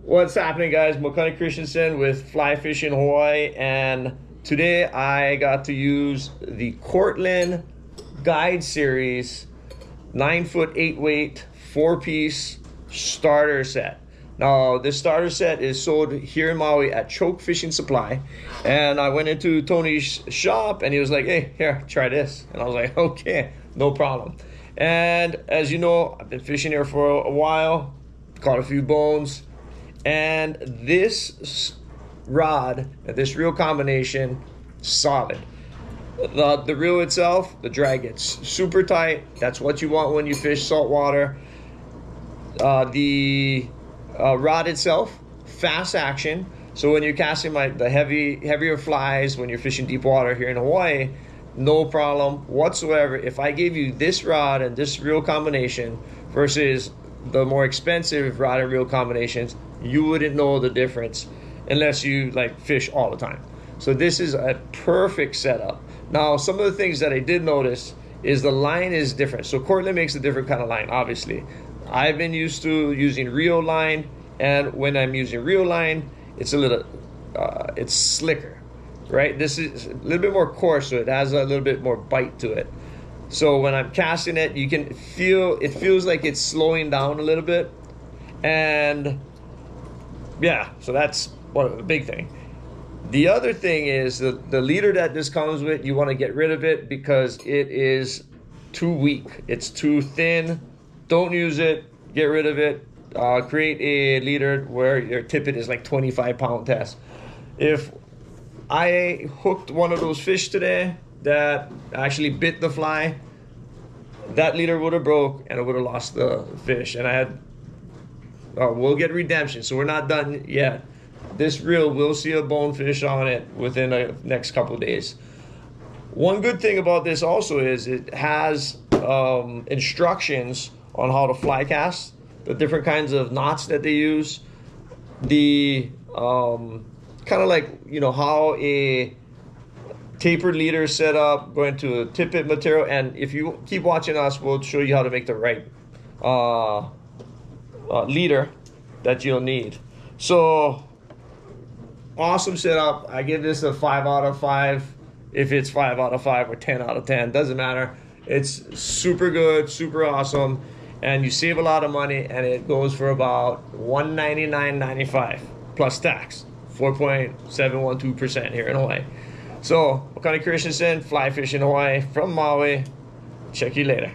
What's happening, guys? Makani Christensen with Fly Fishing Hawaii, and today I got to use the Cortland Guide Series 9-foot 8-weight 4-piece starter set. Now, this starter set is sold here in Maui at Choke Fishing Supply, and I went into Tony's shop and he was like, "Hey, here, try this." And I was like, "Okay, no problem." And as you know, I've been fishing here for a while, caught a few bones, and this rod, this reel combination, solid. The reel itself, the drag gets super tight. That's what you want when you fish saltwater. The rod itself, fast action. So when you're casting the heavier flies, when you're fishing deep water here in Hawaii, no problem whatsoever. If I gave you this rod and this reel combination versus the more expensive rod and reel combinations, you wouldn't know the difference unless you fish all the time. So this is a perfect setup. Now, some of the things that I did notice is the line is different. So Cortland makes a different kind of line, obviously. I've been used to using reel line, and when I'm using reel line, it's a little, it's slicker, right? This is a little bit more coarse, so it has a little bit more bite to it. So when I'm casting it, you can feel, it feels like it's slowing down a little bit. And yeah, so that's a big thing. The other thing is the leader that this comes with, you want to get rid of it because it is too weak. It's too thin. Don't use it. Get rid of it. Create a leader where your tippet is like 25-pound test. If I hooked one of those fish today that actually bit the fly, that leader would have broke and I would have lost the fish. And I had, we'll get redemption, so we're not done yet. This reel will see a bonefish on it within the next couple of days. One good thing about this also is it has instructions on how to fly cast, the different kinds of knots that they use, the kind of like, you know, how a tapered leader is set up, going to a tippet material. And if you keep watching us, we'll show you how to make the right leader that you'll need. So awesome setup. I give this a 5 out of 5. If it's 5 out of 5 or 10 out of 10, doesn't matter. It's super good, super awesome, and you save a lot of money, and it goes for about $199.95 plus tax, 4.712% here in Hawaii. So, Makani Christensen, Fly Fishing Hawaii from Maui. Check you later.